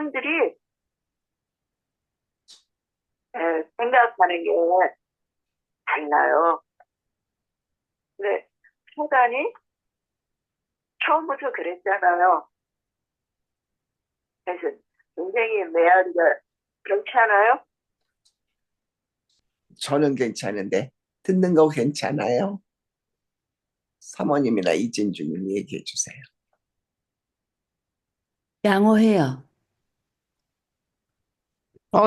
사람들이 생각하는 게 달라요. 근데 사단이 처음부터 그랬잖아요. 그래서 굉장히 메아리가 괜찮아요? 저는 괜찮은데 듣는 거 괜찮아요? 사모님이나 이진주님 얘기해 주세요. 양호해요.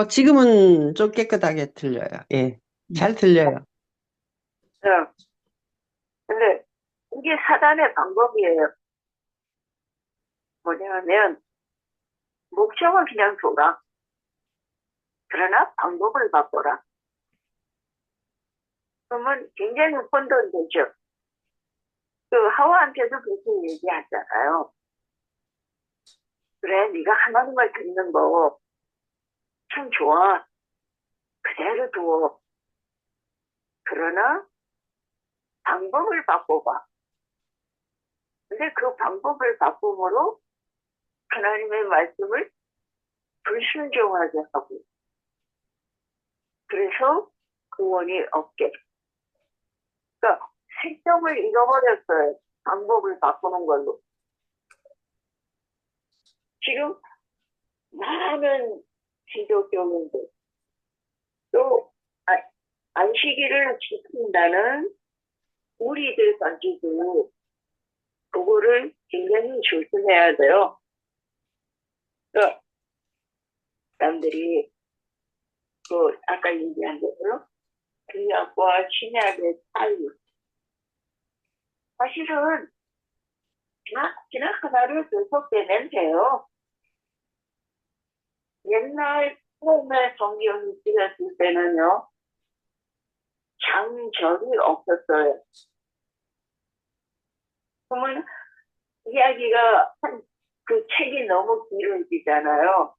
지금은 좀 깨끗하게 들려요. 예, 잘 들려요. 네. 근데 이게 사단의 방법이에요. 뭐냐면 목적은 그냥 둬라. 그러나 방법을 바꿔라. 그러면 굉장히 혼돈되죠. 그 하와한테도 그렇게 얘기하잖아요. 그래, 네가 하나님을 듣는 거 참 좋아. 그대로 두어. 그러나 방법을 바꿔봐. 근데 그 방법을 바꿈으로 하나님의 말씀을 불순종하게 하고, 그래서 구원이 없게. 그러니까 생명을 잃어버렸어요. 방법을 바꾸는 걸로. 지금 많은 기독교인들 또 안식일을 지킨다는 우리들까지도 그거를 굉장히 조심해야 돼요. 그러니까 사람들이 그 아까 얘기한 대로 구약과 신약의 차이. 사실은 그냥 하나를 분석되면 돼요. 옛날 처음에 성경이 쓰였을 때는요, 장절이 없었어요. 그러면 이야기가 그 책이 너무 길어지잖아요.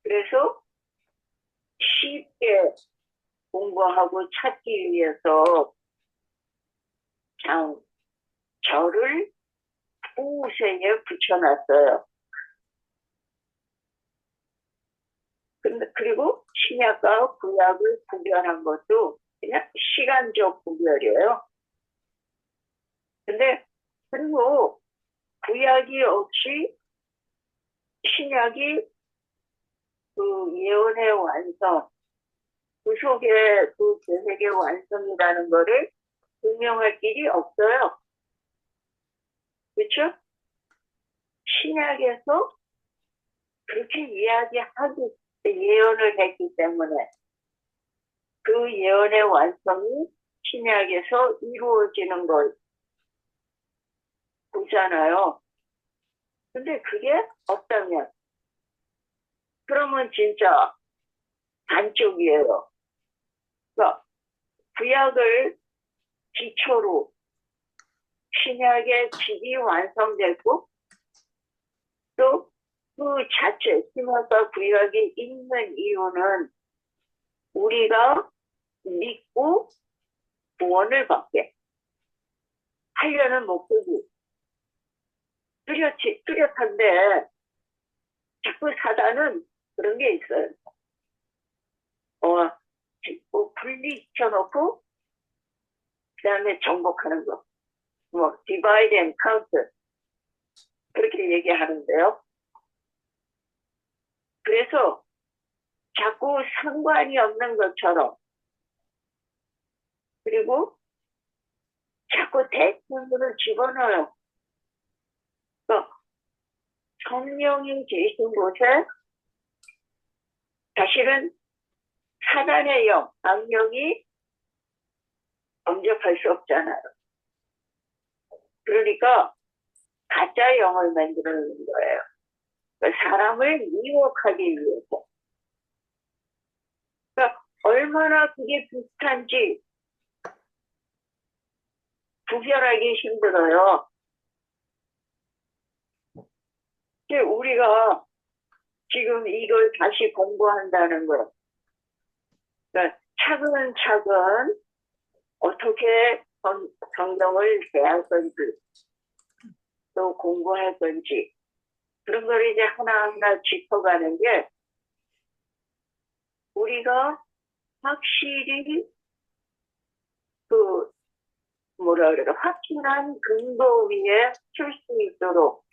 그래서 쉽게 공부하고 찾기 위해서 절을 후세에 붙여놨어요. 그리고 신약과 구약을 구별한 것도 그냥 시간적 구별이에요. 근데 그리고 구약이 없이 신약이 그 예언의 완성, 그 속에 그 계획의 완성이라는 거를 증명할 길이 없어요. 그렇죠? 신약에서 그렇게 이야기하기 예언을 했기 때문에 그 예언의 완성이 신약에서 이루어지는 걸 보잖아요. 근데 그게 없다면 그러면 진짜 반쪽이에요. 그러니까 구약을 기초로 신약의 집이 완성되고 또 그 자체 신약과 구약이 있는 이유는 우리가 믿고 구원을 받게 하려는 목적이 뚜렷한데 자꾸 사단은 그런 게 있어요. 분리시켜놓고 그 다음에 정복하는 거. divide and conquer 그렇게 얘기하는데요. 그래서 자꾸 상관이 없는 것처럼 그리고 자꾸 대충으로 집어넣어요. 성령이 계신 곳에 사실은 사단의 영, 악령이 범접할 수 없잖아요. 그러니까 가짜 영을 만들어내는 거예요. 사람을 미혹하기 위해서. 그러니까 얼마나 그게 비슷한지 구별하기 힘들어요. 우리가 지금 이걸 다시 공부한다는 거. 그러니까 차근차근 어떻게 성경을 대할 건지 또 공부할 건지 그런 걸 이제 하나하나 짚어가는 게 우리가 확실히 그 뭐라 그래요? 확실한 근거 위에 설 수 있도록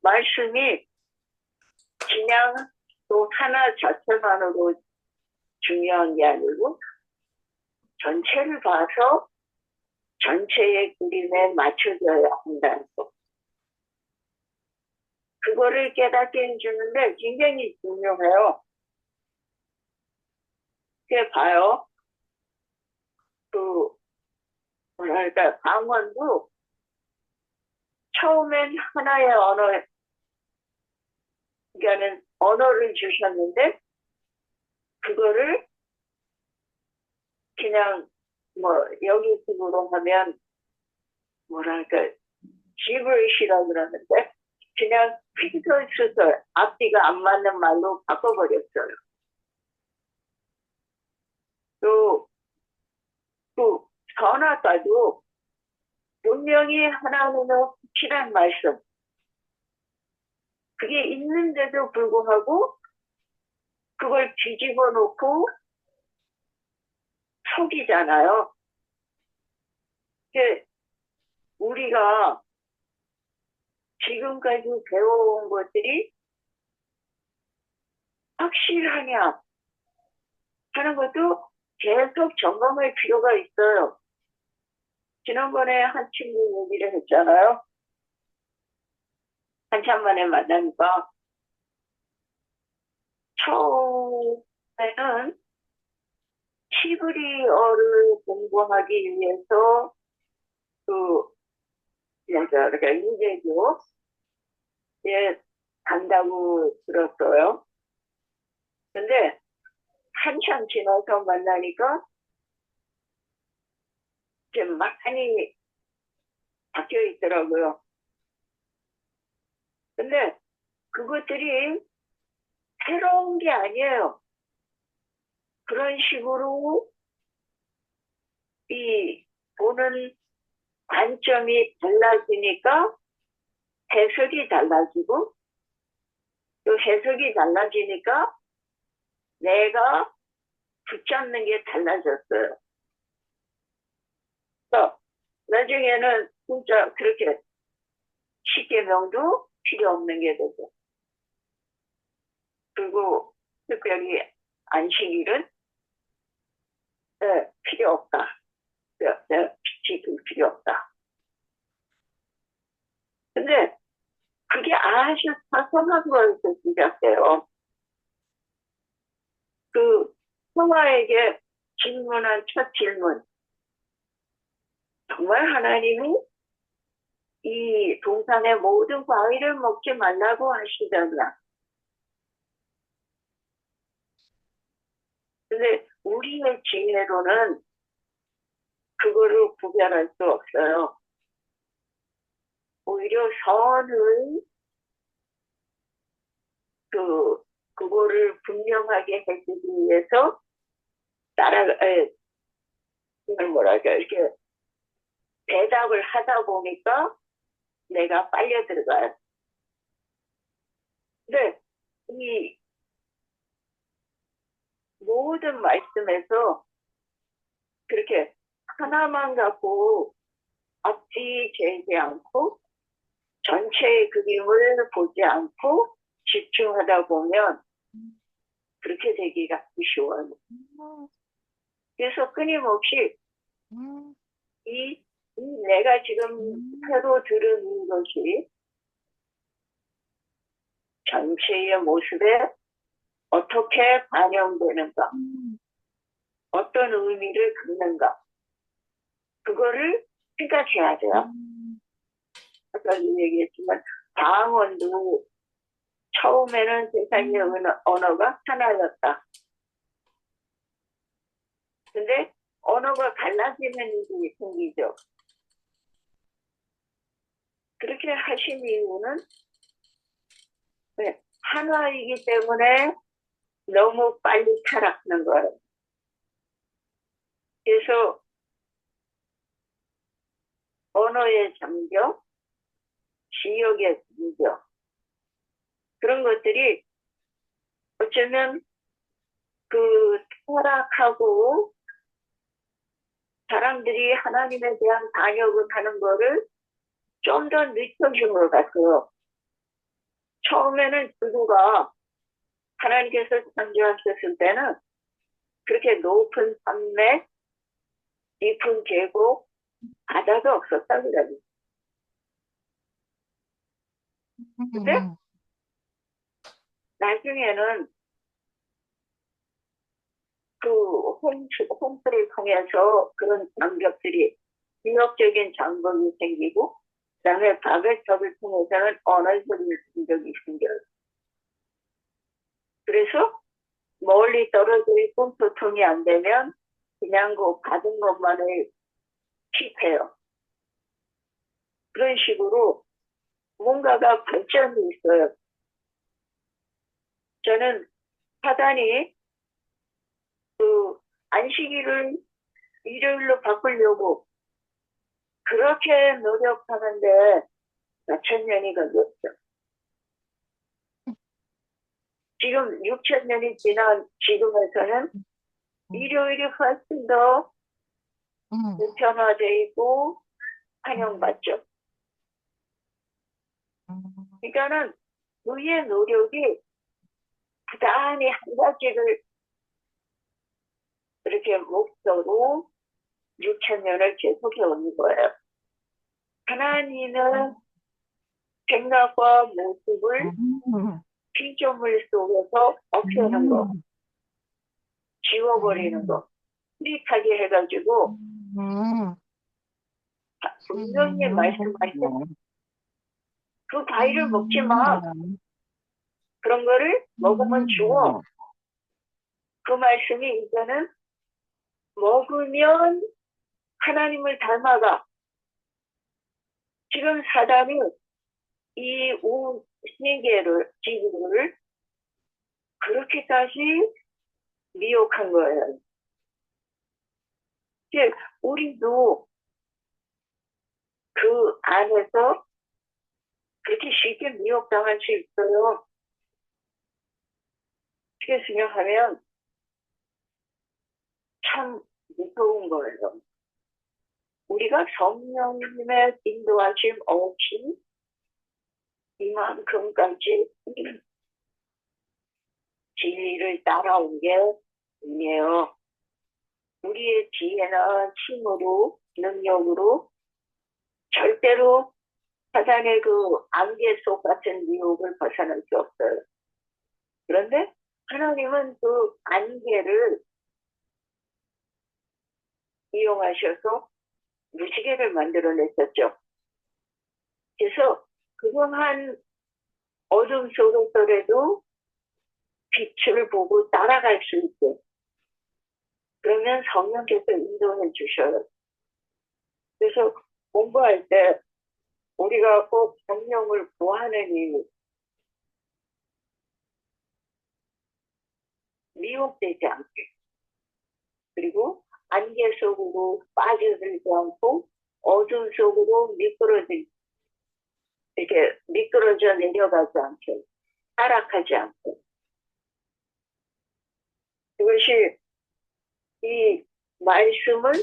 말씀이 그냥 또 하나 자체만으로 중요한 게 아니고 전체를 봐서 전체의 그림에 맞춰져야 한다는 거. 그거를 깨닫게 해주는데 굉장히 중요해요. 그게 봐요. 그 뭐랄까 강원도 처음엔 하나의 언어, 그러니까는 언어를 주셨는데 그거를 그냥 뭐 여기 식으로 하면 뭐랄까 gibberish 그러는데 그냥 휘설수설 앞뒤가 안 맞는 말로 바꿔버렸어요. 또 전화가도 분명히 하나는 확실한 말씀 그게 있는데도 불구하고 그걸 뒤집어 놓고 속이잖아요. 우리가 지금까지 배워온 것들이 확실하냐 하는 것도 계속 점검할 필요가 있어요. 지난번에 한 친구 얘기를 했잖아요. 한참 만에 만나니까 처음에는 히브리어를 공부하기 위해서 그러니까 유대교에 간다고 들었어요. 근데 한참 지나서 만나니까 이제 많이 바뀌어 있더라고요. 근데 그것들이 새로운 게 아니에요. 그런 식으로 이 보는 관점이 달라지니까 해석이 달라지고 또 해석이 달라지니까 내가 붙잡는 게 달라졌어요. 또 나중에는 진짜 그렇게 십계명도 필요 없는 게 되고 그리고 특별히 안식일은 필요 없다. 지킬 필요 없다. 근데 그게 아주 사소한 거에서 시작돼요. 그 성화에게 질문한 첫 질문. 정말 하나님이 이 동산의 모든 과일을 먹지 말라고 하시잖아. 근데 우리의 지혜로는 그거를 구별할 수 없어요. 오히려 선을 그거를 분명하게 해주기 위해서 뭐랄까 이렇게 대답을 하다 보니까 내가 빨려 들어가요. 근데 이 모든 말씀에서 그렇게 하나만 갖고 앞뒤 재지 않고 전체의 그림을 보지 않고 집중하다 보면 그렇게 되기가 쉬워요. 그래서 끊임없이 이 내가 지금 새로 들은 것이 전체의 모습에 어떻게 반영되는가, 어떤 의미를 갖는가, 그거를 생각해야 돼요. 아까 얘기했지만 방언도 처음에는 세상의 언어가 하나였다. 근데 언어가 갈라지는 일이 생기죠. 그렇게 하신 이유는 하나이기 때문에 너무 빨리 타락하는 거예요. 그래서 언어에 잠겨 지역의 분격, 그런 것들이 어쩌면 그 타락하고 사람들이 하나님에 대한 반역을 하는 거를 좀 더 늦춰준 것 같아요. 처음에는 주도가 하나님께서 창조하셨을 때는 그렇게 높은 산맥, 깊은 계곡, 바다가 없었다고 그래요. 근데 나중에는 그 홍수를 통해서 그런 장벽들이, 지역적인 장벽이 생기고, 그 다음에 바벨탑을 통해서는 언어적인 장벽이 생겨요. 그래서 멀리 떨어져 있고 소통이 안 되면 그냥 그 받은 것만을 킵해요. 그런 식으로 뭔가가 발전이 있어요. 저는 사단이 그 안식일을 일요일로 바꾸려고 그렇게 노력하는데 몇천 년이 걸렸죠. 지금 6천 년이 지난 지금에서는 일요일이 훨씬 더 보편화되어 있고 환영받죠. 그러니까는 우리의 노력이 부단히 한 가지를 이렇게 목표로 6천 년을 계속해 오는 거예요. 하나님의 생각과 모습을 피조물 속에서 없애는 거, 지워버리는 거, 흐릿하게 해가지고 분명히 말씀하신 그 과일을 먹지 마. 그런 거를 먹으면 죽어. 그 말씀이 이제는 먹으면 하나님을 닮아가. 지금 사단이 이 세계를, 지구를 그렇게까지 미혹한 거예요. 이제 우리도 그 안에서 그렇게 쉽게 미혹당할 수 있어요. 어떻게 생각하면 참 무서운 거예요. 우리가 성령님의 인도하심 없이 이만큼까지 진리를 따라온 게 아니에요. 우리의 지혜나 힘으로, 능력으로 절대로 사단의 그 안개 속 같은 미혹을 벗어날 수 없어요. 그런데 하나님은 그 안개를 이용하셔서 무지개를 만들어냈었죠. 그래서 그동안 어둠 속에서라도 빛을 보고 따라갈 수 있게. 그러면 성령께서 인도해 주셔요. 그래서 공부할 때 우리가 꼭 성령을 구하는 이유, 미혹되지 않게, 그리고 안개 속으로 빠져들지 않고 어둠 속으로 이렇게 미끄러져 내려가지 않게, 타락하지 않고. 그것이 이 말씀을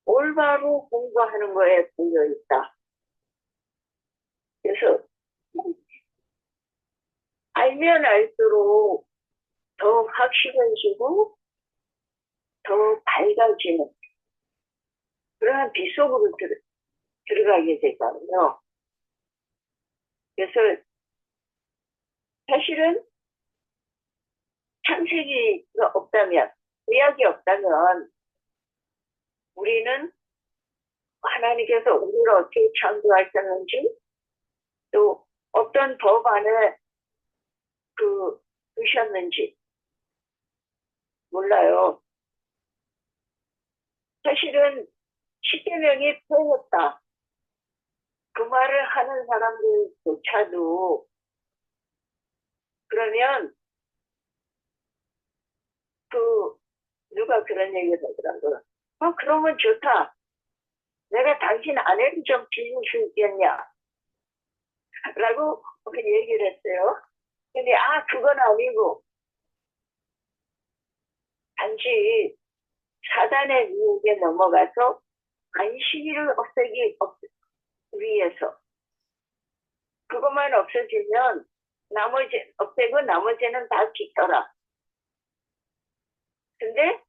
올바로 공부하는 거에 달려 있다. 그래서 알면 알수록 더 확실해지고 더 밝아지는 그러한 빛 속으로 들어가게 되잖아요. 그래서 사실은 창세기가 없다면, 구약이 없다면 우리는 하나님께서 우리를 어떻게 창조하셨는지, 또 어떤 법 안에 두셨는지 몰라요. 사실은 십계명이 틀렸다. 그 말을 하는 사람들조차도 그러면 누가 그런 얘기를 하더라고요. 그러면 좋다. 내가 당신 아내를 좀 빌릴 수 있겠냐? 라고 얘기를 했어요. 근데 그건 아니고 단지 사단의 유혹에 넘어가서 안식일을 없애기 위해서 그것만 없어지면 없애고 나머지는 다 지켜라. 근데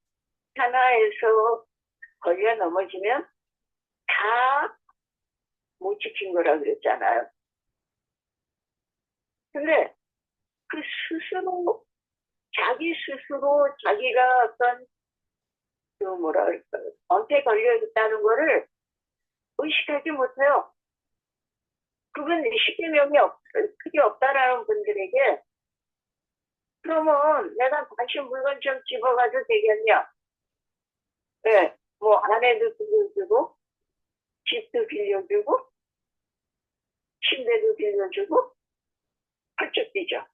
하나에서 걸려 넘어지면 다 못 지킨 거라 그랬잖아요. 근데 그 스스로 자기 스스로 자기가 어떤 그 뭐라 그럴까요? 언제 걸려 있다는 거를 의식하지 못해요. 그건 십계명이 크게 없다라는 분들에게 그러면 내가 다시 물건 좀 집어가도 되겠냐? 네, 뭐 아내도 빌려주고 집도 빌려주고 침대도 빌려주고 훌쩍 뛰죠.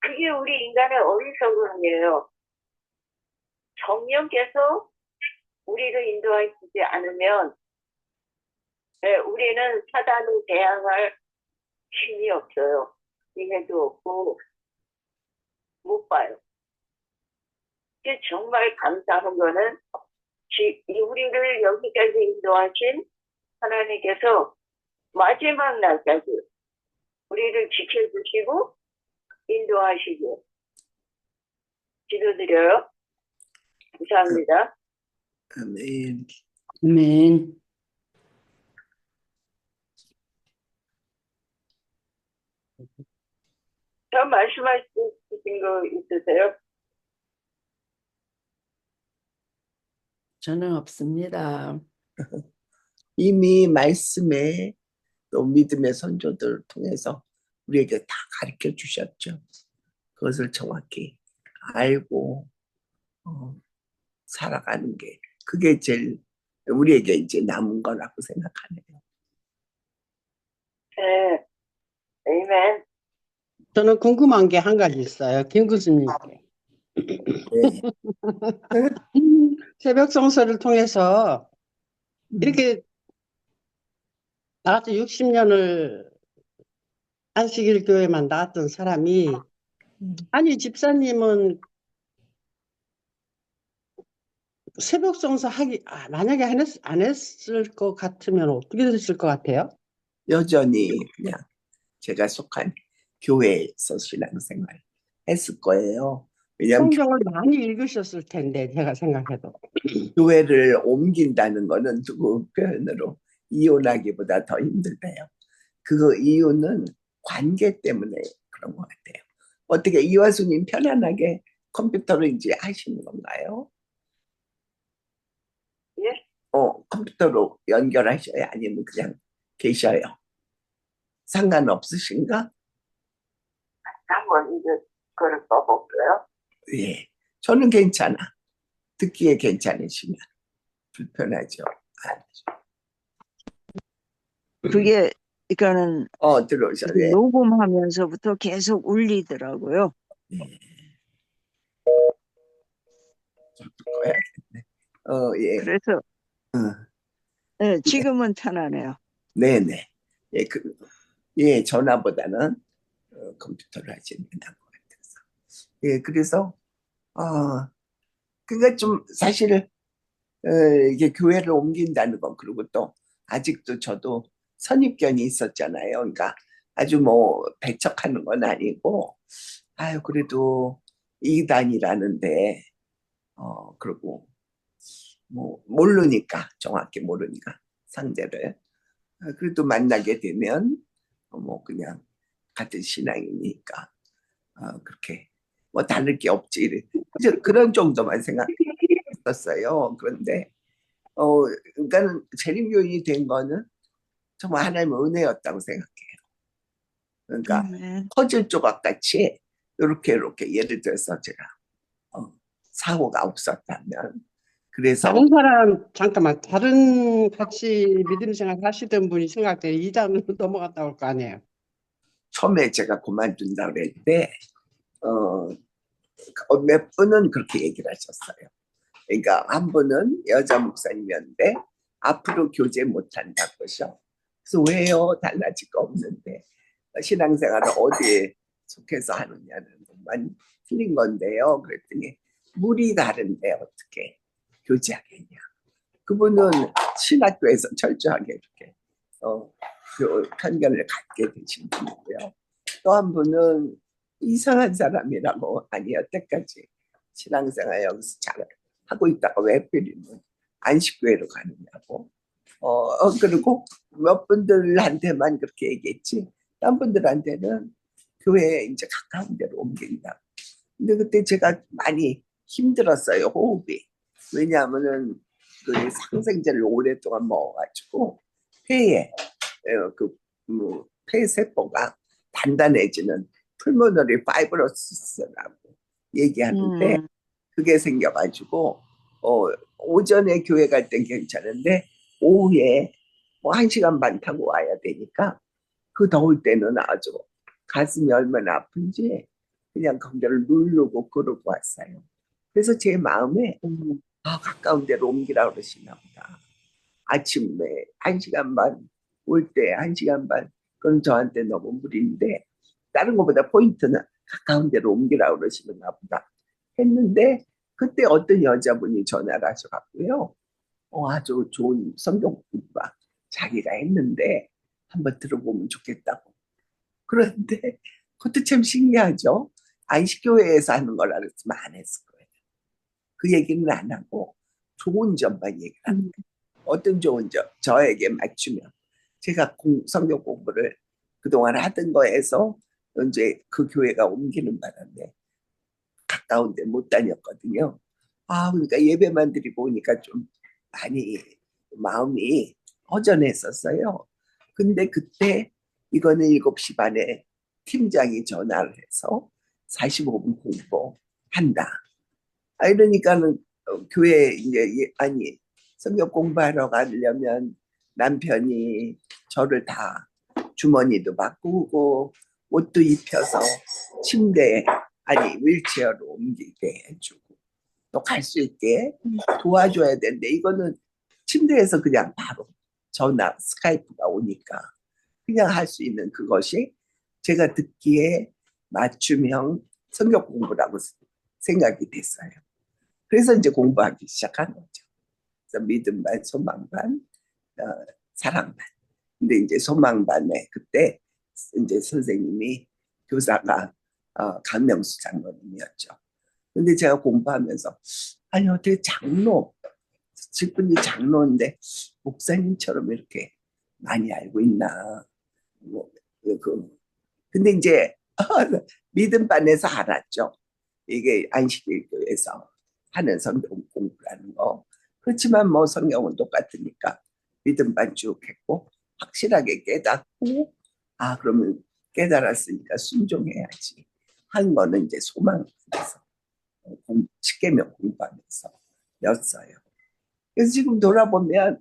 그게 우리 인간의 어리석음이에요. 성령께서 우리를 인도하시지 않으면 우리는 사단을 대항할 힘이 없어요. 기회도 없고 못 봐요. 이게 정말 감사한 거는 우리를 여기까지 인도하신 하나님께서 마지막 날까지 우리를 지켜주시고 인도하시고 기도드려요. 감사합니다. 아멘. 아멘. 더 말씀하신 거 있으세요? 저는 없습니다. 이미 말씀에 또 믿음의 선조들을 통해서 우리에게 다 가르쳐 주셨죠. 그것을 정확히 알고 살아가는 게 그게 제일 우리에게 이제 남은 거라고 생각하네요. 네. 아멘. 저는 궁금한 게 한 가지 있어요. 김 교수님께. 네. 새벽 성서를 통해서 이렇게 나같이 60년을 안식일 교회만 나왔던 사람이 아니 집사님은 새벽 성서 만약에 안 했을 것 같으면 어떻게 됐을 것 같아요? 여전히 그냥 제가 속한 교회에서 신앙생활 했을 거예요. 왜냐하면 성경을 많이 읽으셨을 텐데 제가 생각해도. 교회를 옮긴다는 거는 누구 표현으로 이혼하기보다 더 힘들대요. 그 이유는 관계 때문에 그런 것 같아요. 어떻게 이화수님 편안하게 컴퓨터로 이제 하시는 건가요? 예? 컴퓨터로 연결하셔요? 아니면 그냥 계셔요? 상관없으신가? 한번 이제 그걸 써볼게요. 예, 저는 괜찮아. 듣기에 괜찮으시면 불편하죠. 그게 그러니까는 들어오셔요. 예. 녹음하면서부터 계속 울리더라고요. 예. 저도 꺼야겠네. 예. 그래서 네, 지금은 편하네요. 네네. 예, 전화보다는 컴퓨터를 하시는 게 나은 것 같아서. 예, 그래서 그러니까 좀 사실 이게 교회를 옮긴다는 건 그리고 또 아직도 저도 선입견이 있었잖아요. 그러니까 아주 뭐 배척하는 건 아니고 그래도 이단이라는데 그리고 뭐 모르니까 정확히 모르니까 상대를 그래도 만나게 되면 뭐 그냥 같은 신앙이니까 그렇게 뭐 다를 게 없지 그런 정도만 생각했었어요. 그런데 그러니까는 재림교인이 된 거는 정말 하나님의 은혜였다고 생각해요. 그러니까 퍼즐 조각같이 이렇게 예를 들어서 제가 사고가 없었다면 그래서 잠깐만 다른 같이 믿음 생활 하시던 분이 생각해 이단으로 넘어갔다 올 거 아니에요? 처음에 제가 그만둔다고 그랬는데 몇 분은 그렇게 얘기를 하셨어요. 그러니까 한 분은 여자 목사님이었는데 앞으로 교제 못한다고요. 그래서 왜요? 달라질 거 없는데 신앙생활을 어디에 속해서 하느냐는 정말 틀린 건데요. 그랬더니 물이 다른데 어떻게 교제하겠냐. 그분은 신학교에서 철저하게 이렇게 그 편견을 갖게 되신 분이고요. 또 한 분은 이상한 사람이라고, 아니 여태까지 신앙생활 여기서 잘 하고 있다가 왜 하필이면 안식교회로 가느냐고. 그리고 몇 분들한테만 그렇게 얘기했지 딴 분들한테는 교회에 이제 가까운 데로 옮긴다. 근데 그때 제가 많이 힘들었어요, 호흡이. 왜냐하면은 그 상생제를 오랫동안 먹어가지고 폐에 폐세포가 단단해지는 풀모너리 파이브로시스라고 얘기하는데 그게 생겨가지고 오전에 교회 갈 땐 괜찮은데 오후에 뭐 1시간 반 타고 와야 되니까 그 더울 때는 아주 가슴이 얼마나 아픈지 그냥 거기를 누르고 그러고 왔어요. 그래서 제 마음에 가까운 데로 옮기라고 그러시나 보다. 아침에 1시간 반 올 때 1시간 반 그건 저한테 너무 무리인데 다른 것보다 포인트는 가까운 데로 옮기라고 그러시나 보다 했는데 그때 어떤 여자분이 전화를 하셔갖고요. 아주 좋은 성경 공부가 자기가 했는데 한번 들어보면 좋겠다고. 그런데 그것도 참 신기하죠. 안식교회에서 하는 거라 그랬으면 안 했을 거예요. 그 얘기는 안 하고 좋은 점만 얘기를 하는 거예요. 어떤 좋은 점? 저에게 맞추면 제가 성경 공부를 그동안 하던 거에서 이제 그 교회가 옮기는 바람에 가까운데 못 다녔거든요. 그러니까 예배만 드리고 오니까 좀 많이 마음이 허전했었어요. 근데 그때 이거는 7시 반에 팀장이 전화를 해서 45분 공부한다. 이러니까는 교회 이제 성경 공부하러 가려면 남편이 저를 다 주머니도 바꾸고 옷도 입혀서 침대에 휠체어로 옮기게 해주고 또 갈 수 있게 도와줘야 되는데 이거는 침대에서 그냥 바로 전화 스카이프가 오니까 그냥 할 수 있는 그것이 제가 듣기에 맞춤형 성경 공부라고 생각이 됐어요. 그래서 이제 공부하기 시작한 거죠. 그래서 믿음 반, 소망 반, 사랑 반. 근데 이제 소망 반에 그때 이제 선생님이 교사가 강명수 장로님이었죠. 근데 제가 공부하면서 어떻게 직분이 장로인데 목사님처럼 이렇게 많이 알고 있나. 근데 이제 믿음반에서 알았죠. 이게 안식일교에서 하는 성경 공부라는 거. 그렇지만 뭐 성경은 똑같으니까 믿음반 쭉 했고 확실하게 깨닫고 그러면 깨달았으니까 순종해야지 한 거는 이제 소망에서 십계명 공부하면서 였어요. 그래서 지금 돌아보면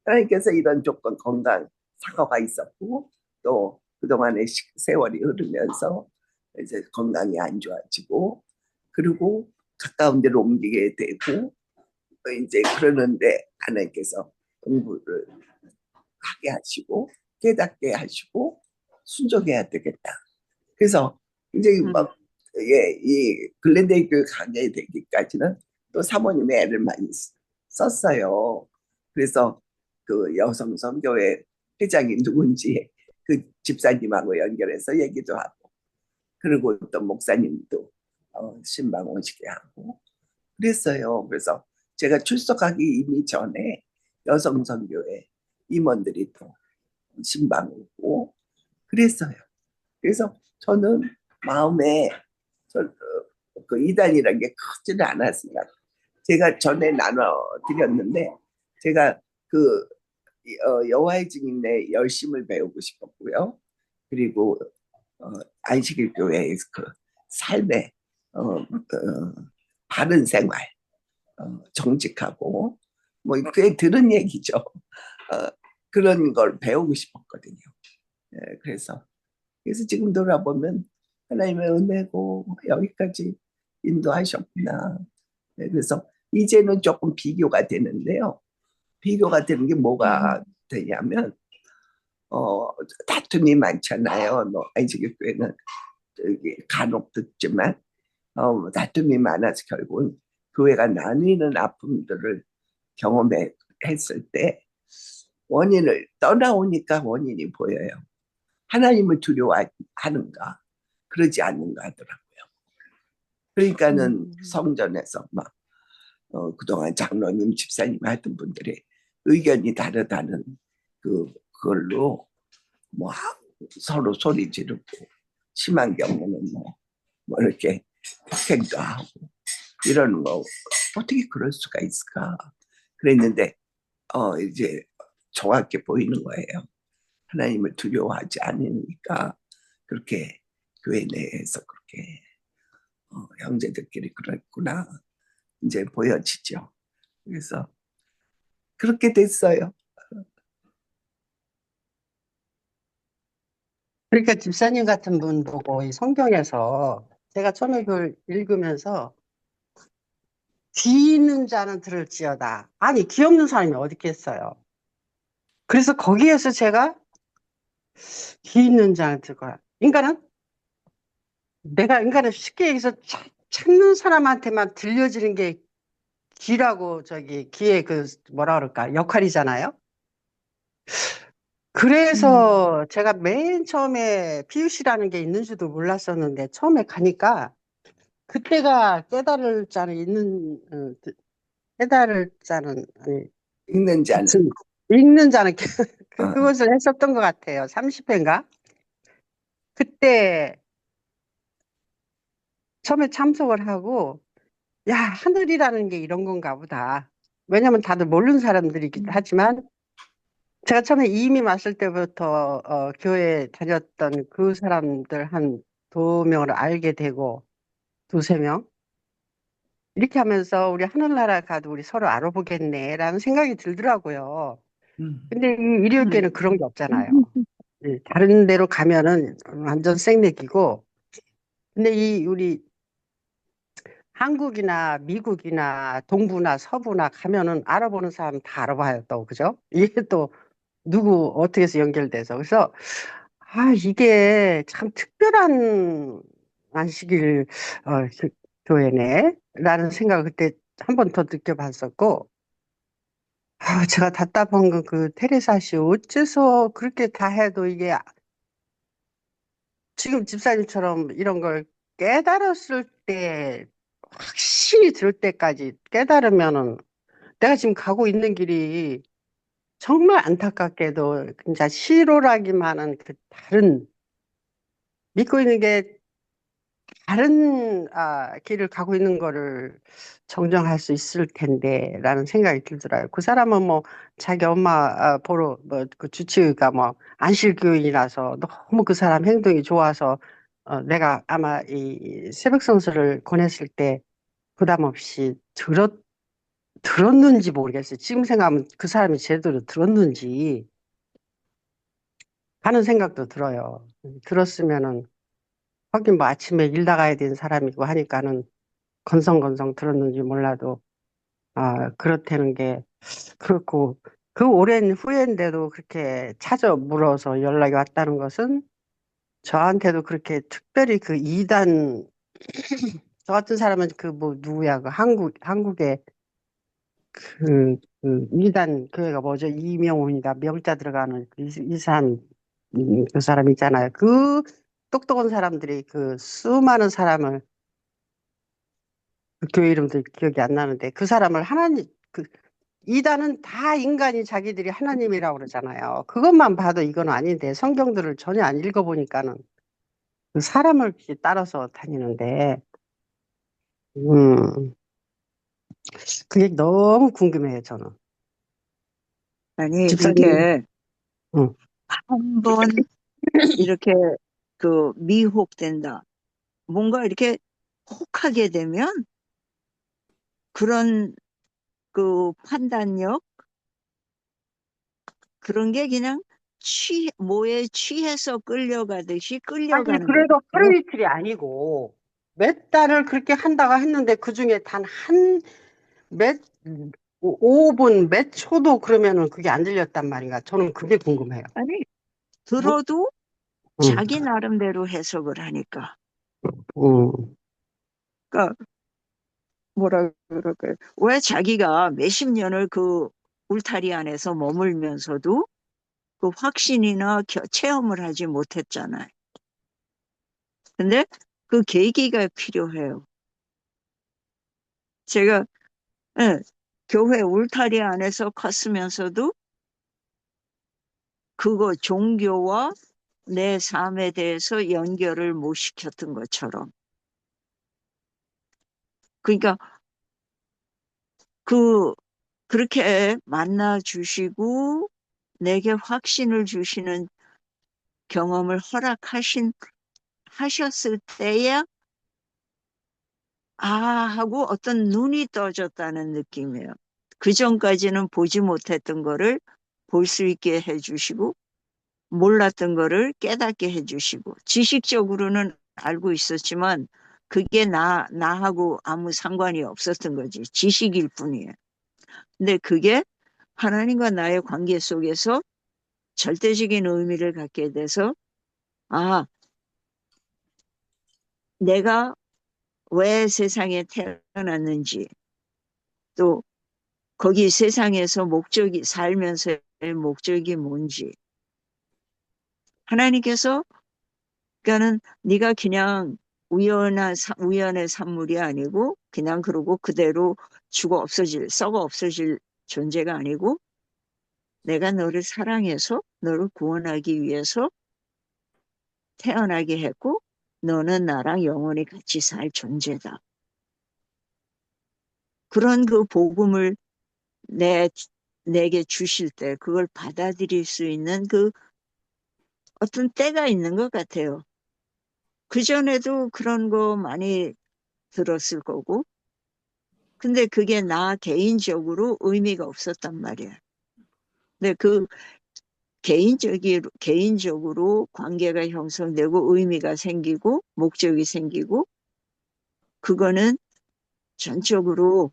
하나님께서 이런 조건 건강 사고가 있었고 또 그동안의 세월이 흐르면서 이제 건강이 안 좋아지고 그리고 가까운 데로 옮기게 되고 이제 그러는데 하나님께서 공부를 하게 하시고 깨닫게 하시고 순종해야 되겠다. 그래서 이제 이 글렌데이 교회 가게 되기까지는 또 사모님의 애를 많이 썼어요. 그래서 그 여성 선교회 회장이 누군지 그 집사님하고 연결해서 얘기도 하고 그리고 또 목사님도 신방 오시게 하고 그랬어요. 그래서 제가 출석하기 이미 전에 여성 선교회 임원들이 또 신방 오고 그랬어요. 그래서 저는 마음에 그 이단이라는 게 크지는 않았으니까 제가 전에 나눠드렸는데 제가 그 여호와의 증인의 열심을 배우고 싶었고요. 그리고 안식일 교회의 그 삶의 바른 생활, 정직하고 뭐 꽤 들은 얘기죠. 그런 걸 배우고 싶었거든요. 그래서 지금 돌아보면 하나님의 은혜고 여기까지 인도하셨구나. 그래서 이제는 조금 비교가 되는데요. 비교가 되는 게 뭐가 되냐면 어, 다툼이 많잖아요. 뭐 안식일 교회는 저기 간혹 듣지만 다툼이 많아서 결국은 교회가 나뉘는 아픔들을 경험했을 때 원인을 떠나오니까 원인이 보여요. 하나님을 두려워하는가 그러지 않는가 하더라고요. 그러니까는 성전에서 막 그동안 장로님, 집사님 하던 분들의 의견이 다르다는 그걸로 뭐 서로 소리 지르고 심한 경우는 뭐 이렇게 폭행도 하고 이러는 거 어떻게 그럴 수가 있을까 그랬는데 이제 정확히 보이는 거예요. 하나님을 두려워하지 않으니까 그렇게 교회 내에서 그렇게 형제들끼리 그랬구나 이제 보여지죠. 그래서 그렇게 됐어요. 그러니까 집사님 같은 분 보고 이 성경에서 제가 처음에 그걸 읽으면서 귀 있는 자는 들을지어다. 아니, 귀 없는 사람이 어디 있겠어요. 그래서 거기에서 제가 귀 있는 자는 들을 거야. 인간은 쉽게 얘기해서 찾는 사람한테만 들려지는 게 귀라고 귀의 뭐라 그럴까 역할이잖아요. 그래서 제가 맨 처음에 피웃이라는 게 있는지도 몰랐었는데 처음에 가니까 그때가 깨달을 자는 깨달을 자는 아니 읽는 자는 읽는 자는 어, 그것을 했었던 것 같아요. 30회인가? 그때 처음에 참석을 하고 야, 하늘이라는 게 이런 건가 보다. 왜냐면 다들 모르는 사람들이기도 하지만 제가 처음에 이임이 왔을 때부터 교회 다녔던 그 사람들 한 두 명을 알게 되고 두세 명 이렇게 하면서 우리 하늘나라 가도 우리 서로 알아보겠네라는 생각이 들더라고요. 근데 이 일요일교회는 그런 게 없잖아요. 다른 데로 가면은 완전 생내기고 근데 우리 한국이나 미국이나 동부나 서부나 가면은 알아보는 사람 다 알아봐요 또 그죠? 이게 또 누구 어떻게 해서 연결돼서 그래서 이게 참 특별한 안식일 교회네 라는 생각을 그때 한 번 더 느껴봤었고 제가 답답한 건 그 테레사 씨 어째서 그렇게 다 해도 이게 지금 집사님처럼 이런 걸 깨달았을 때 확신이 들 때까지 깨달으면은 내가 지금 가고 있는 길이 정말 안타깝게도 진짜 실오라기만한 그 다른 믿고 있는 게 다른 길을 가고 있는 거를 정정할 수 있을 텐데라는 생각이 들더라고요. 그 사람은 뭐 자기 엄마 보러 그 주치의가 뭐 안실교인이라서 너무 그 사람 행동이 좋아서 내가 아마 이 새벽 성수를 권했을 때 부담 없이 들었는지 모르겠어요. 지금 생각하면 그 사람이 제대로 들었는지 하는 생각도 들어요. 들었으면은 하긴 뭐 아침에 일 나가야 되는 사람이고 하니까는 건성건성 들었는지 몰라도 그렇다는 게 그렇고 그 오랜 후회인데도 그렇게 찾아 물어서 연락이 왔다는 것은 저한테도 그렇게 특별히 그 이단 저 같은 사람은 그 뭐 누구야 그 한국의 그 이단 교회가 뭐죠 이명훈이다 명자 들어가는 이 사람 그 사람 있잖아요 그 똑똑한 사람들이 그 수많은 사람을 그 교회 이름도 기억이 안 나는데 그 사람을 하나님 이단은 다 인간이 자기들이 하나님이라고 그러잖아요. 그것만 봐도 이건 아닌데 성경들을 전혀 안 읽어보니까는 그 사람을 이렇게 따라서 다니는데 음 그게 너무 궁금해요 저는. 아니, 집사님, 이게 응. 한 번 이렇게 미혹된다. 뭔가 이렇게 혹하게 되면 그런 판단력 그런 게 그냥 뭐에 취해서 끌려가듯이 아니 끌려가는 것 그래도 같아요. 하루 이틀이 아니고 몇 달을 그렇게 한다고 했는데 그 중에 단 몇 5분 몇 초도 그러면은 그게 안 들렸단 말인가? 저는 그게 궁금해요. 아니, 들어도 응, 자기 나름대로 해석을 하니까. 응, 그러니까 뭐라 그럴까요? 왜 자기가 몇십 년을 그 울타리 안에서 머물면서도 그 확신이나 체험을 하지 못했잖아요. 근데 그 계기가 필요해요. 제가 예, 교회 울타리 안에서 컸으면서도 그거 종교와 내 삶에 대해서 연결을 못 시켰던 것처럼. 그러니까 그 그렇게 만나 주시고 내게 확신을 주시는 경험을 하셨을 때야 아 하고 어떤 눈이 떠졌다는 느낌이에요. 그 전까지는 보지 못했던 거를 볼 수 있게 해주시고 몰랐던 거를 깨닫게 해주시고 지식적으로는 알고 있었지만 그게 나하고 아무 상관이 없었던 거지. 지식일 뿐이에요. 근데 그게 하나님과 나의 관계 속에서 절대적인 의미를 갖게 돼서 아, 내가 왜 세상에 태어났는지 또 거기 세상에서 살면서의 목적이 뭔지 하나님께서 그러니까는 네가 그냥 우연의 산물이 아니고 그냥 그러고 그대로 썩어 없어질 존재가 아니고 내가 너를 사랑해서 너를 구원하기 위해서 태어나게 했고 너는 나랑 영원히 같이 살 존재다. 그런 그 복음을 내게 주실 때 그걸 받아들일 수 있는 그 어떤 때가 있는 것 같아요. 그전에도 그런 거 많이 들었을 거고 근데 그게 나 개인적으로 의미가 없었단 말이야. 근데 그 개인적으로 관계가 형성되고 의미가 생기고 목적이 생기고 그거는 전적으로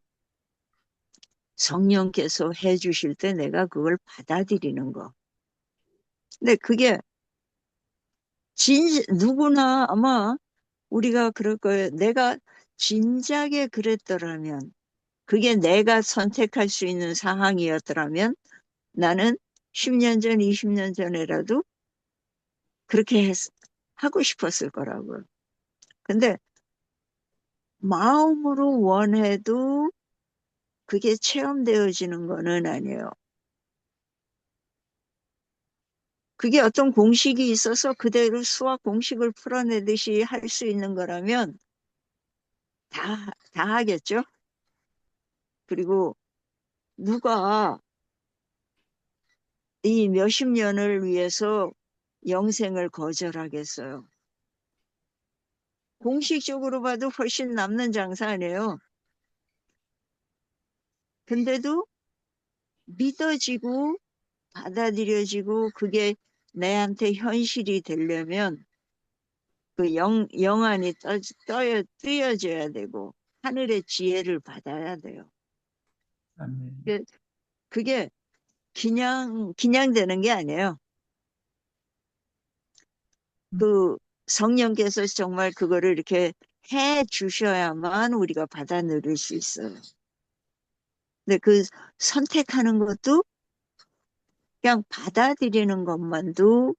성령께서 해주실 때 내가 그걸 받아들이는 거. 근데 그게 누구나 아마 우리가 그럴 거예요. 내가 진작에 그랬더라면 그게 내가 선택할 수 있는 상황이었더라면 나는 10년 전, 20년 전에라도 그렇게 하고 싶었을 거라고요. 근데 마음으로 원해도 그게 체험되어지는 거는 아니에요. 그게 어떤 공식이 있어서 그대로 수학 공식을 풀어내듯이 할 수 있는 거라면 다 하겠죠? 그리고 누가 이 몇십 년을 위해서 영생을 거절하겠어요? 공식적으로 봐도 훨씬 남는 장사 아니에요. 근데도 믿어지고 받아들여지고 그게 내한테 현실이 되려면 그 영안이 뜨여져야 되고 하늘의 지혜를 받아야 돼요. 아멘. 그게 그냥 되는 게 아니에요. 그 성령께서 정말 그거를 이렇게 해 주셔야만 우리가 받아 누릴 수 있어요. 근데 그 선택하는 것도 그냥 받아들이는 것만도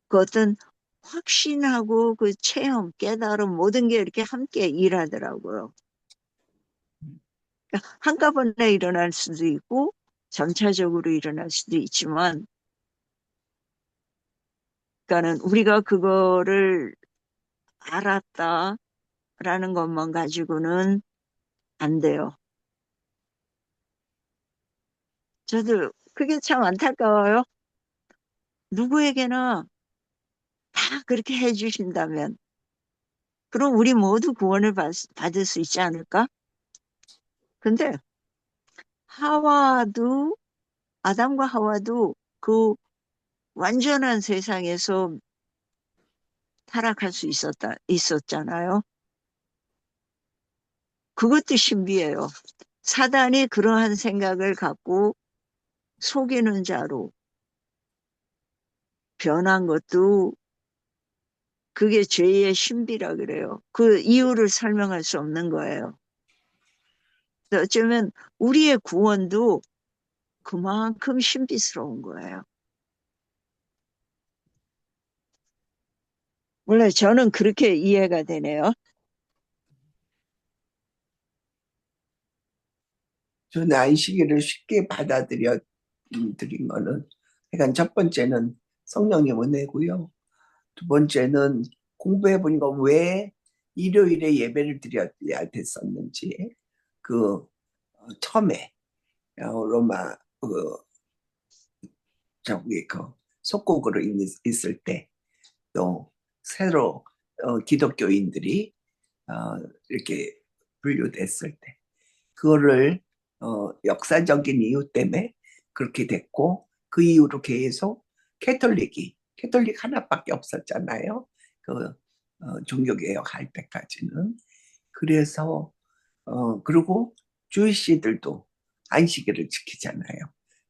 그 어떤 확신하고 그 체험, 깨달음 모든 게 이렇게 함께 일하더라고요. 그러니까 한꺼번에 일어날 수도 있고 점차적으로 일어날 수도 있지만 그러니까는 우리가 그거를 알았다라는 것만 가지고는 안 돼요. 저도 그게 참 안타까워요. 누구에게나 다 그렇게 해주신다면 그럼 우리 모두 구원을 받을 수 있지 않을까? 근데 하와도 아담과 하와도 그 완전한 세상에서 타락할 수 있었잖아요. 그것도 신비해요. 사단이 그러한 생각을 갖고 속이는 자로 변한 것도 그게 죄의 신비라 그래요. 그 이유를 설명할 수 없는 거예요. 그래서 어쩌면 우리의 구원도 그만큼 신비스러운 거예요. 원래 저는 그렇게 이해가 되네요. 저는 안식일을 쉽게 드린 거는, 그러니까 첫 번째는 성령의 은혜고요. 두 번째는 공부해 보니까 왜 일요일에 예배를 드려야 됐었는지, 처음에 로마 저기 속국으로 있을 때, 또 새로 기독교인들이 이렇게 분류됐을 때, 그거를 역사적인 이유 때문에 그렇게 됐고, 그 이후로 계속 캐톨릭 하나밖에 없었잖아요. 종교개혁 할 때까지는. 그래서 그리고 주이시들도 안식일을 지키잖아요.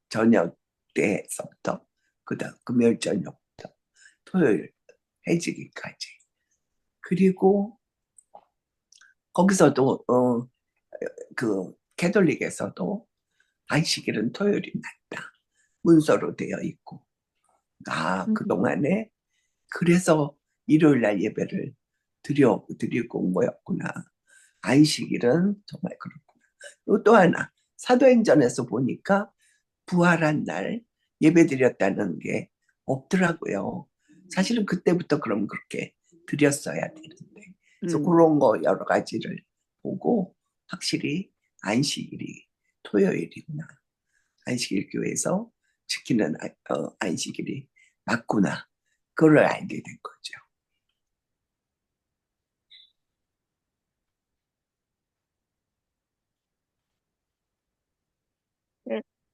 저녁 때서부터 그다음 금요일 저녁부터 토요일 해지기까지. 그리고 거기서도 캐톨릭에서도 안식일은 토요일이 맞다, 문서로 되어 있고, 그동안에 그래서 일요일 날 예배를 드리고 온 거였구나. 안식일은 정말 그렇구나. 그리고 또 하나, 사도행전에서 보니까 부활한 날 예배 드렸다는 게 없더라고요. 사실은 그때부터 그럼 그렇게 드렸어야 되는데. 그래서 그런 거 여러 가지를 보고 확실히 안식일이 토요일이구나, 안식일 교회에서 지키는 안식일이 맞구나, 그걸 알게 된 거죠.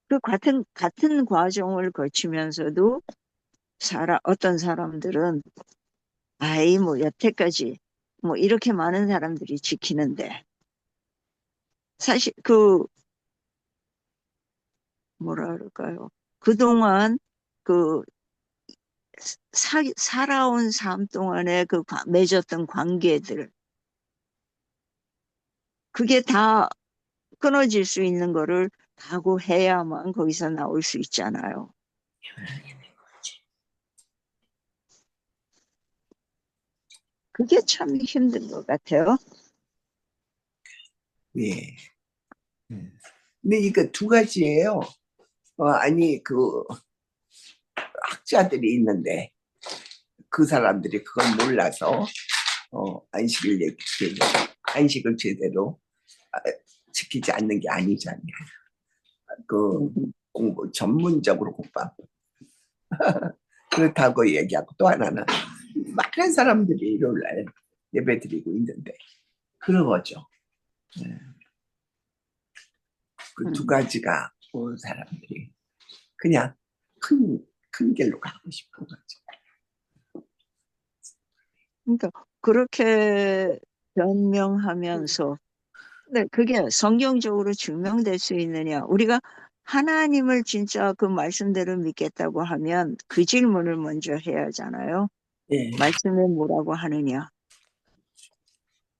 그 같은 과정을 거치면서도 어떤 사람들은 뭐 여태까지 뭐 이렇게 많은 사람들이 지키는데 사실 뭐라 그럴까요? 그동안 그 살아온 삶 동안에 맺었던 관계들, 그게 다 끊어질 수 있는 거를 각오해야만 거기서 나올 수 있잖아요. 그게 참 힘든 것 같아요. 예. 근데 이거 두 가지예요. 아니, 학자들이 있는데 그 사람들이 그걸 몰라서 안식을 제대로 지키지 않는 게 아니잖아요. 공부 전문적으로 공부하고 그렇다고 얘기하고, 또 하나는 많은 사람들이 일요일날 예배 드리고 있는데 그런 거죠. 그 두 가지가 온 사람들이 그냥 큰 길로 가고 싶은 거죠. 그러니까 그렇게 변명하면서 근데 그게 성경적으로 증명될 수 있느냐? 우리가 하나님을 진짜 그 말씀대로 믿겠다고 하면 그 질문을 먼저 해야 하잖아요. 예. 말씀에 뭐라고 하느냐?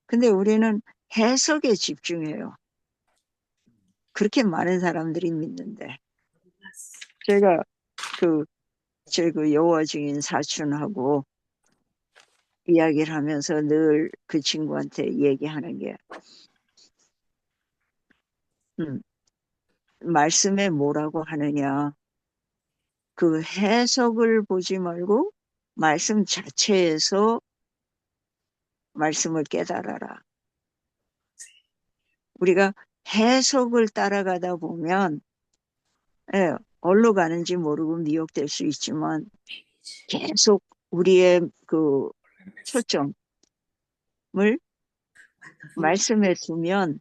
근데 우리는 해석에 집중해요. 그렇게 많은 사람들이 믿는데. 제가 제 여호 증인 사촌하고 이야기를 하면서 늘 그 친구한테 얘기하는 게, 말씀에 뭐라고 하느냐. 그 해석을 보지 말고 말씀 자체에서 말씀을 깨달아라. 우리가 해석을 따라가다 보면 어디로 가는지 모르고 미혹될 수 있지만 계속 우리의 그 초점을 말씀에 두면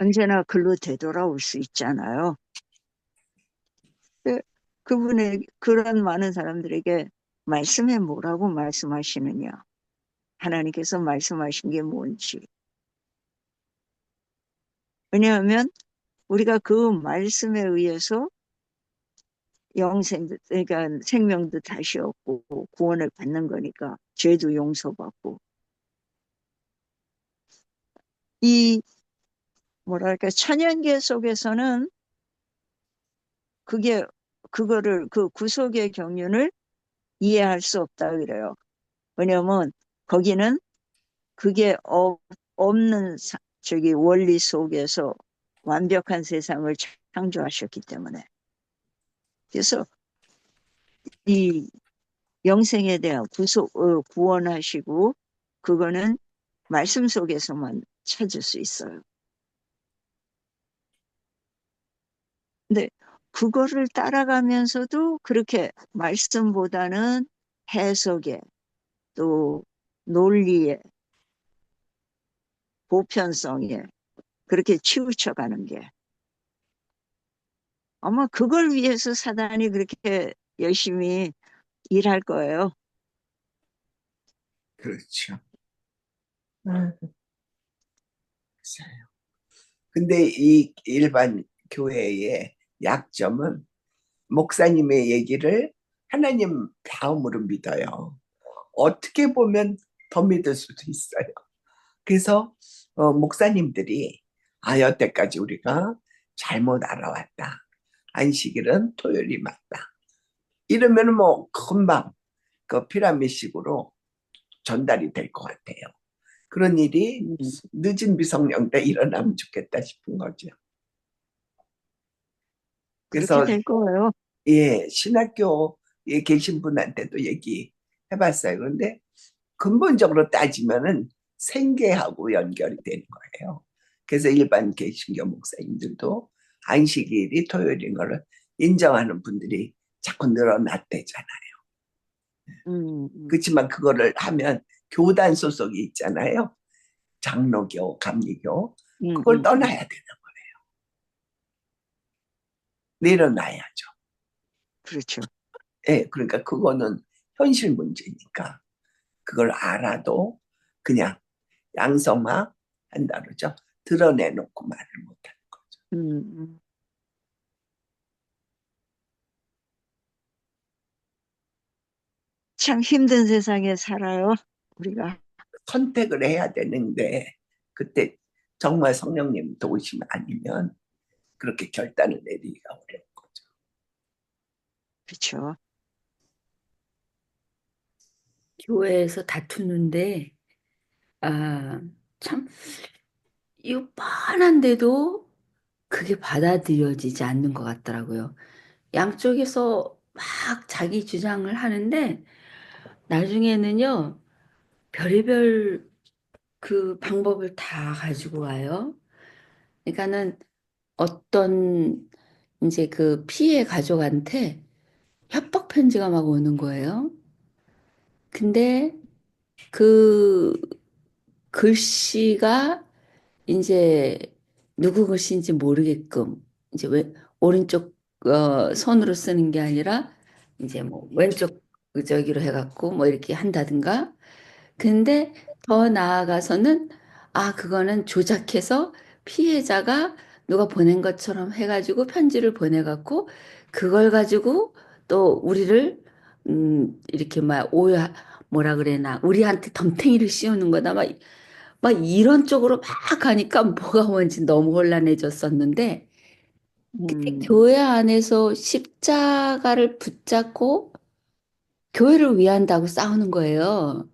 언제나 글로 되돌아올 수 있잖아요. 그런 많은 사람들에게 말씀에 뭐라고 말씀하시느냐, 하나님께서 말씀하신 게 뭔지. 왜냐하면 우리가 그 말씀에 의해서 영생도, 그러니까 생명도 다시 얻고 구원을 받는 거니까 죄도 용서받고. 이 뭐랄까 천연계 속에서는 그게 그거를 그 구속의 경륜을 이해할 수 없다 그래요. 왜냐면 거기는 그게 없는 저기 원리 속에서 완벽한 세상을 창조하셨기 때문에. 그래서 이 영생에 대한 구원하시고 그거는 말씀 속에서만 찾을 수 있어요. 근데 그거를 따라가면서도 그렇게 말씀보다는 해석에 또 논리에 보편성에 그렇게 치우쳐가는 게 아마 그걸 위해서 사단이 그렇게 열심히 일할 거예요. 그렇죠. 맞아요. 근데 이 일반 교회의 약점은 목사님의 얘기를 하나님 다음으로 믿어요. 어떻게 보면 더 믿을 수도 있어요. 그래서 목사님들이 여태까지 우리가 잘못 알아왔다. 안식일은 토요일이 맞다. 이러면 뭐 금방 그 피라미식으로 전달이 될 것 같아요. 그런 일이 음, 늦은 미성년 때 일어나면 좋겠다 싶은 거죠. 그렇게 그래서 될 거예요. 예, 신학교에 계신 분한테도 얘기해봤어요. 그런데 근본적으로 따지면은 생계하고 연결이 되는 거예요. 그래서 일반 개신교 목사님들도 안식일이 토요일인 걸 인정하는 분들이 자꾸 늘어났대잖아요. 음, 그렇지만 그거를 하면 교단 소속이 있잖아요. 장로교, 감리교. 음, 그걸 음, 떠나야 되는 거예요. 내려놔야죠. 그렇죠. 예, 그러니까 그거는 현실 문제니까 그걸 알아도 그냥 양성화 한다 그러죠. 드러내놓고 말을 못하는 거죠. 음, 음. 참 힘든 세상에 살아요, 우리가. 선택을 해야 되는데 그때 정말 성령님 도우심 아니면 그렇게 결단을 내리기가 어려운 거죠. 그렇죠. 교회에서 다투는데, 아, 참, 이거 뻔한데도 그게 받아들여지지 않는 것 같더라고요. 양쪽에서 막 자기 주장을 하는데, 나중에는요, 별의별 그 방법을 다 가지고 와요. 그러니까는 어떤 이제 그 피해 가족한테 협박 편지가 막 오는 거예요. 근데 그 글씨가 이제 누구 글씨인지 모르게끔 이제 왜 오른쪽 손으로 쓰는 게 아니라 이제 뭐 왼쪽 저기로 해갖고 뭐 이렇게 한다든가. 근데 더 나아가서는 그거는 조작해서 피해자가 누가 보낸 것처럼 해가지고 편지를 보내갖고 그걸 가지고 또 우리를 이렇게 막 뭐라 그래나 우리한테 덤탱이를 씌우는 거다 막 이런 쪽으로 막 가니까 뭐가 뭔지 너무 혼란해졌었는데 그때 음, 교회 안에서 십자가를 붙잡고 교회를 위한다고 싸우는 거예요.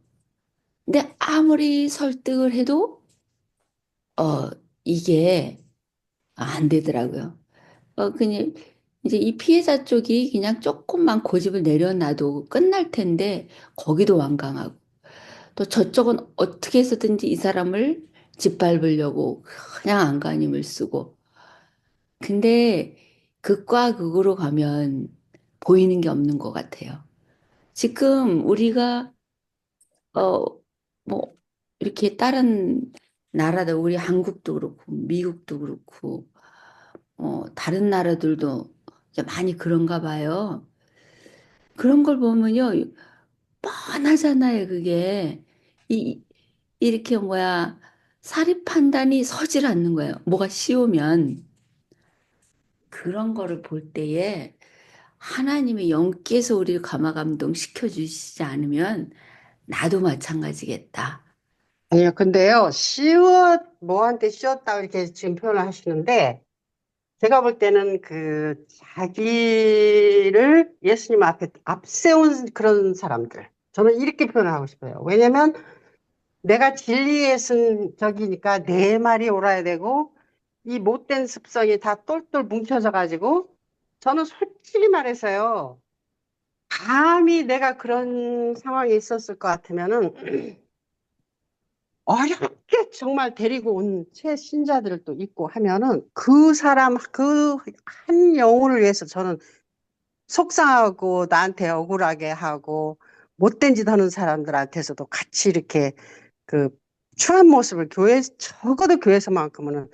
근데 아무리 설득을 해도 어 이게 안 되더라고요. 그냥 이제 이 피해자 쪽이 그냥 조금만 고집을 내려놔도 끝날 텐데 거기도 완강하고 또 저쪽은 어떻게 해서든지 이 사람을 짓밟으려고 그냥 안간힘을 쓰고 근데 극과 극으로 가면 보이는 게 없는 것 같아요. 지금 우리가 어, 뭐, 이렇게 다른 나라들, 우리 한국도 그렇고, 미국도 그렇고, 다른 나라들도 이제 많이 그런가 봐요. 그런 걸 보면요, 뻔하잖아요, 그게. 이, 이렇게 사리 판단이 서질 않는 거예요. 뭐가 쉬우면. 그런 거를 볼 때에, 하나님의 영께서 우리를 감화감동 시켜주시지 않으면 나도 마찬가지겠다. 아니요, 근데요, 뭐한테 씌웠다 이렇게 지금 표현을 하시는데, 제가 볼 때는 자기를 예수님 앞에 앞세운 그런 사람들. 저는 이렇게 표현하고 싶어요. 왜냐면 내가 진리의 저기니까 내 말이 옳아야 되고, 이 못된 습성이 다 똘똘 뭉쳐져 가지고, 저는 솔직히 말해서요, 감히 내가 그런 상황에 있었을 것 같으면은, 어렵게 정말 데리고 온 최신자들도 있고 하면은 그 사람, 그 한 영혼을 위해서 저는 속상하고 나한테 억울하게 하고 못된 짓 하는 사람들한테서도 같이 이렇게 그 추한 모습을 적어도 교회에서만큼은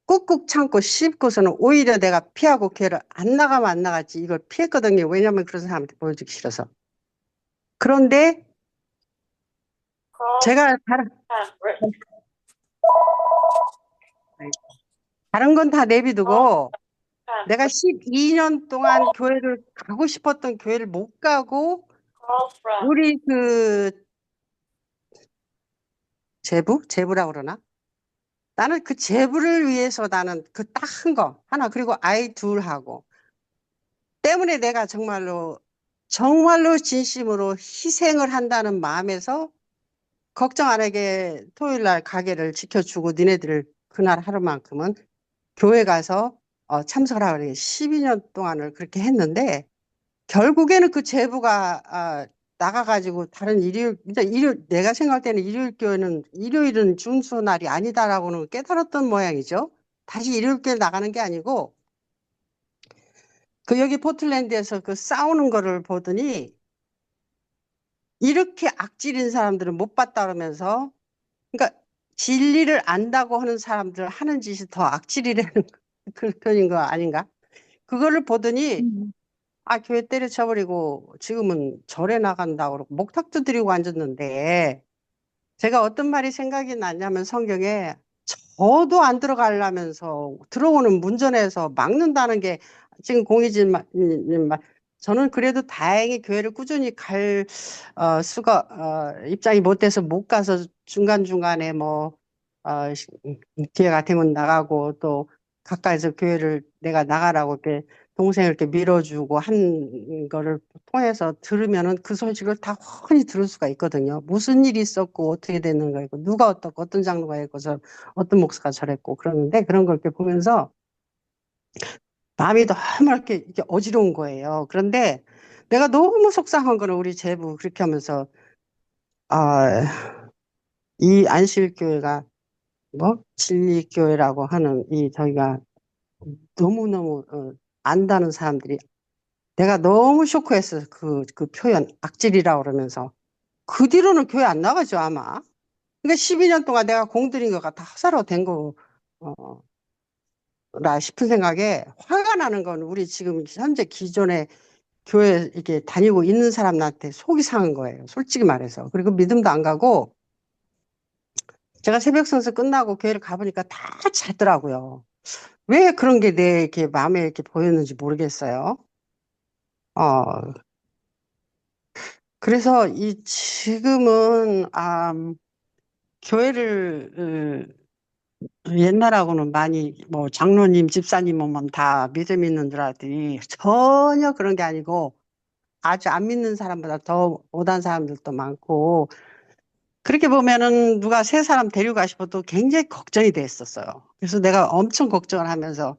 꾹꾹 참고 씹고서는 오히려 내가 피하고 교회를 안 나가면 안 나갔지 이걸 피했거든요. 왜냐면 그런 사람한테 보여주기 싫어서. 그런데 제가 다른 건 다 내비두고 내가 12년 동안 교회를 가고 싶었던 교회를 못 가고 우리 제부라고 그러나? 나는 그 제부를 위해서 나는 그 딱 한 거 하나 그리고 아이 둘하고 때문에 내가 정말로 진심으로 희생을 한다는 마음에서 걱정 안 하게 토요일 날 가게를 지켜주고 니네들 그날 하루만큼은 교회 가서 참석을 하고 12년 동안을 그렇게 했는데 결국에는 그 제부가 나가가지고 다른 내가 생각할 때는 일요일은 준수 날이 아니다라고는 깨달았던 모양이죠. 다시 일요일 교회 나가는 게 아니고 여기 포틀랜드에서 그 싸우는 거를 보더니 이렇게 악질인 사람들은 못 봤다 그러면서 그러니까 진리를 안다고 하는 사람들 하는 짓이 더 악질이라는 그런 편인 거 아닌가? 그거를 보더니 교회 때려쳐버리고 지금은 절에 나간다고 그러고 목탁도 드리고 앉았는데 제가 어떤 말이 생각이 났냐면 성경에 저도 안 들어가려면서 들어오는 문전에서 막는다는 게 지금 공희진 말 저는 그래도 다행히 교회를 꾸준히 갈 입장이 못 돼서 못 가서 중간중간에 기회 같으면 나가고 또 가까이서 교회를 내가 나가라고 이렇게 동생을 이렇게 밀어주고 한 거를 통해서 들으면은 그 소식을 다 훤히 들을 수가 있거든요. 무슨 일이 있었고 어떻게 되는 거였고 누가 어떻고 어떤 장로가 했고 어떤 목사가 저랬고 그러는데 그런 걸 이렇게 보면서 마음이 너무 이렇게 어지러운 거예요. 그런데 내가 너무 속상한 거는 우리 제부 그렇게 하면서 이 안식교회가 진리교회라고 하는 저희가 너무너무 안다는 사람들이 내가 너무 쇼크했어요. 그 표현 악질이라고 그러면서 그 뒤로는 교회 안 나가죠 아마. 그러니까 12년 동안 내가 공들인 거가 다 헛사로 된 거라 싶은 생각에 화가 나는 건 우리 지금 현재 기존에 교회 이렇게 다니고 있는 사람한테 속이 상한 거예요. 솔직히 말해서. 그리고 믿음도 안 가고 제가 새벽 선서 끝나고 교회를 가보니까 다 자더라고요. 왜 그런 게 내 이렇게 마음에 이렇게 보였는지 모르겠어요. 그래서 지금은 교회를 옛날하고는 많이 장로님, 집사님 오면 다 믿음 있는 줄 알았더니 전혀 그런 게 아니고 아주 안 믿는 사람보다 더 못한 사람들도 많고 그렇게 보면은 누가 새 사람 데려가 싶어도 굉장히 걱정이 됐었어요. 그래서 내가 엄청 걱정을 하면서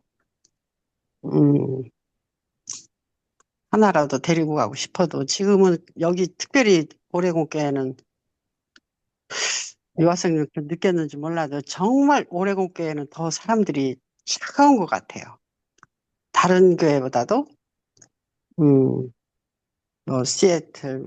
음, 하나라도 데리고 가고 싶어도 지금은 여기 특별히 오레곤교회는 유아성님 느꼈는지 몰라도 정말 오레곤교회는 더 사람들이 차가운 것 같아요. 다른 교회보다도 시애틀